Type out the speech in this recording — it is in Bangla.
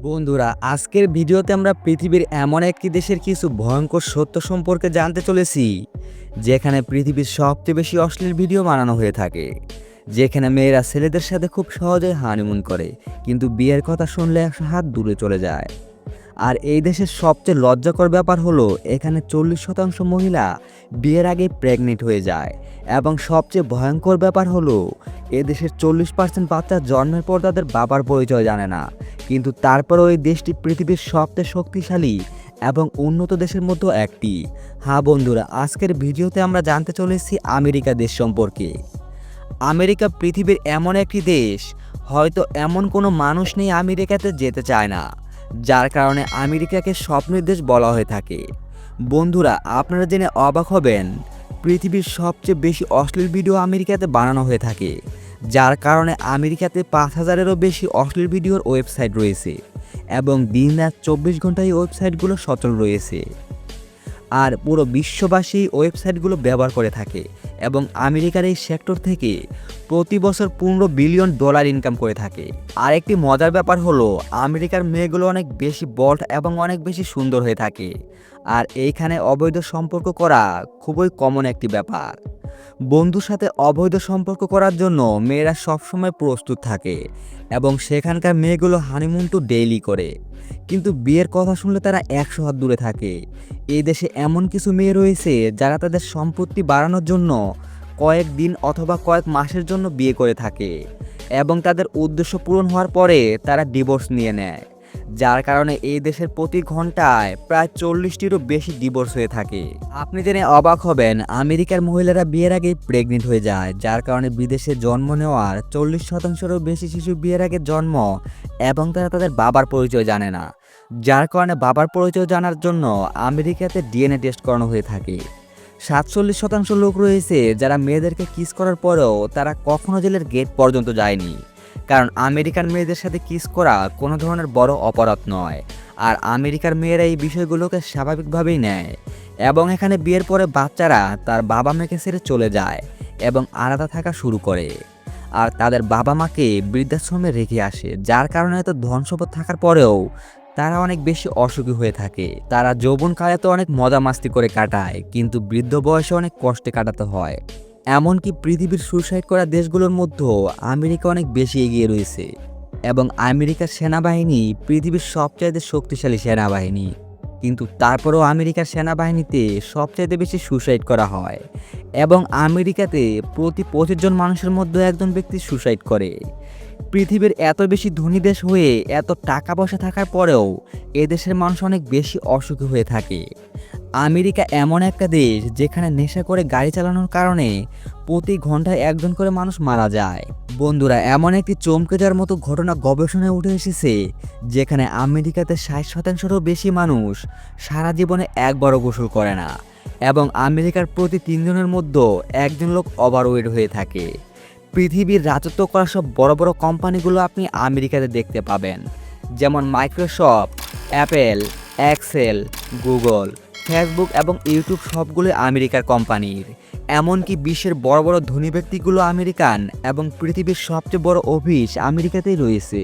বন্ধুরা, আজকের ভিডিওতে আমরা পৃথিবীর এমন একটি দেশের কিছু ভয়ঙ্কর সত্য সম্পর্কে জানতে চলেছি, যেখানে পৃথিবীর সবচেয়ে বেশি অশ্লীল ভিডিও বানানো হয়ে থাকে, যেখানে মেয়েরা ছেলেদের সাথে খুব সহজেই হানিমুন করে, কিন্তু বিয়ের কথা শুনলে 100 হাত দূরে চলে যায়। আর এই দেশের সবচেয়ে লজ্জাকর ব্যাপার হলো এখানে 40% মহিলা বিয়ের আগে প্রেগনেন্ট হয়ে যায়, এবং সবচেয়ে ভয়ঙ্কর ব্যাপার হলো এদেশের 40% বাচ্চা জন্মের পর তাদের বাবার পরিচয় জানে না। কিন্তু তারপরেও এই দেশটি পৃথিবীর সবচেয়ে শক্তিশালী এবং উন্নত দেশের মধ্যে একটি। হ্যাঁ বন্ধুরা, আজকের ভিডিওতে আমরা জানতে চলেছি আমেরিকা দেশ সম্পর্কে। আমেরিকা পৃথিবীর এমন একটি দেশ, হয়তো এমন কোনো মানুষ নেই আমেরিকাতে যেতে চায় না, যার কারণে আমেরিকাকে স্বপ্নের দেশ বলা হয়ে থাকে। বন্ধুরা, আপনারা জেনে অবাক হবেন, পৃথিবীর সবচেয়ে বেশি অশ্লীল ভিডিও আমেরিকাতে বানানো হয়ে থাকে, যার কারণে আমেরিকাতে 5000-এরও বেশি অশ্লীল ভিডিওর ওয়েবসাইট রয়েছে, এবং দিনরাত 24 ঘন্টায় এই ওয়েবসাইটগুলো সচল রয়েছে। আর পুরো বিশ্ববাসী ওয়েবসাইটগুলো ব্যবহার করে থাকে, এবং আমেরিকার এই সেক্টর থেকে প্রতি বছর $15 বিলিয়ন ইনকাম করে থাকে। আর একটি মজার ব্যাপার হলো আমেরিকার মেয়েগুলো অনেক বেশি বল্ড এবং অনেক বেশি সুন্দর হয়ে থাকে, আর এইখানে অবৈধ সম্পর্ক করা খুবই কমন একটি ব্যাপার। বন্ধুর সাথে অবৈধ সম্পর্ক করার জন্য মেয়েরা সবসময় প্রস্তুত থাকে, এবং সেখানকার মেয়েগুলো হানিমুন টু ডেইলি করে, কিন্তু বিয়ের কথা শুনলে তারা 100 হাত দূরে থাকে। এই দেশে এমন কিছু মেয়ে রয়েছে যারা তাদের সম্পত্তি বাড়ানোর জন্য কয়েকদিন অথবা কয়েক মাসের জন্য বিয়ে করে থাকে, এবং তাদের উদ্দেশ্য পূরণ হওয়ার পরে তারা ডিভোর্স নিয়ে নেয়, যার কারণে এই দেশের প্রতি ঘন্টায় প্রায় 40টিরও বেশি ডিভোর্স হয়ে থাকে। আপনি জেনে অবাক হবেন, আমেরিকার মহিলারা বিয়ের আগে প্রেগনেন্ট হয়ে যায়, যার কারণে বিদেশে জন্ম নেওয়ার 40%-এরও বেশি শিশু বিয়ের আগে জন্ম, এবং তারা তাদের বাবার পরিচয় জানে না, যার কারণে বাবার পরিচয় জানার জন্য আমেরিকাতে ডিএনএ টেস্ট করানো হয়ে থাকে। 47% লোক রয়েছে যারা মেয়েদেরকে কিস করার পরেও তারা কখনো জেলের গেট পর্যন্ত যায়নি, কারণ আমেরিকান মেয়েদের সাথে কিস করা কোনো ধরনের বড় অপরাধ নয়, আর আমেরিকার মেয়েরা এই বিষয়গুলোকে স্বাভাবিকভাবেই নেয়, এবং এখানে বিয়ের পরে বাচ্চারা তার বাবা মাকে ছেড়ে চলে যায় এবং আলাদা থাকা শুরু করে, আর তাদের বাবা মাকে বৃদ্ধাশ্রমে রেখে আসে, যার কারণে এত ধন সম্পদ থাকার পরেও তারা অনেক বেশি অসুখী হয়ে থাকে। তারা যৌবনকালে তো অনেক মজা মাস্তি করে কাটায়, কিন্তু বৃদ্ধ বয়সে অনেক কষ্টে কাটাতে হয়। এমনকি পৃথিবীর সুসাইড করা দেশগুলোর মধ্যেও আমেরিকা অনেক বেশি এগিয়ে রয়েছে, এবং আমেরিকার সেনাবাহিনী পৃথিবীর সবচাইতে শক্তিশালী সেনাবাহিনী, কিন্তু তারপরেও আমেরিকার সেনাবাহিনীতে সবচাইতে বেশি সুসাইড করা হয়, এবং আমেরিকাতে প্রতি 25 জন মানুষের মধ্যে একজন ব্যক্তি সুসাইড করে। পৃথিবীর এত বেশি ধনী দেশ হয়ে এত টাকা পয়সা থাকার পরেও এদেশের মানুষ অনেক বেশি অসুখী হয়ে থাকে। আমেরিকা এমন একটা দেশ যেখানে নেশা করে গাড়ি চালানোর কারণে প্রতি ঘন্টায় একজন করে মানুষ মারা যায়। বন্ধুরা, এমন একটি চমকে যাওয়ার মতো ঘটনা গবেষণায় উঠে এসেছে, যেখানে আমেরিকাতে 60%-এরও বেশি মানুষ সারা জীবনে একবারও গোসল করে না, এবং আমেরিকার প্রতি 3 জনের মধ্যে একজন লোক ওভারওয়েট হয়ে থাকে। পৃথিবীর রাজত্ব করা সব বড় বড় কোম্পানিগুলো আপনি আমেরিকাতে দেখতে পাবেন, যেমন Microsoft, Apple, Excel, Google, Facebook এবং ইউটিউব সবগুলোই আমেরিকার কোম্পানির। এমনকি বিশ্বের বড় বড় ধনী ব্যক্তিগুলো আমেরিকান, এবং পৃথিবীর সবচেয়ে বড় অফিস আমেরিকাতেই রয়েছে।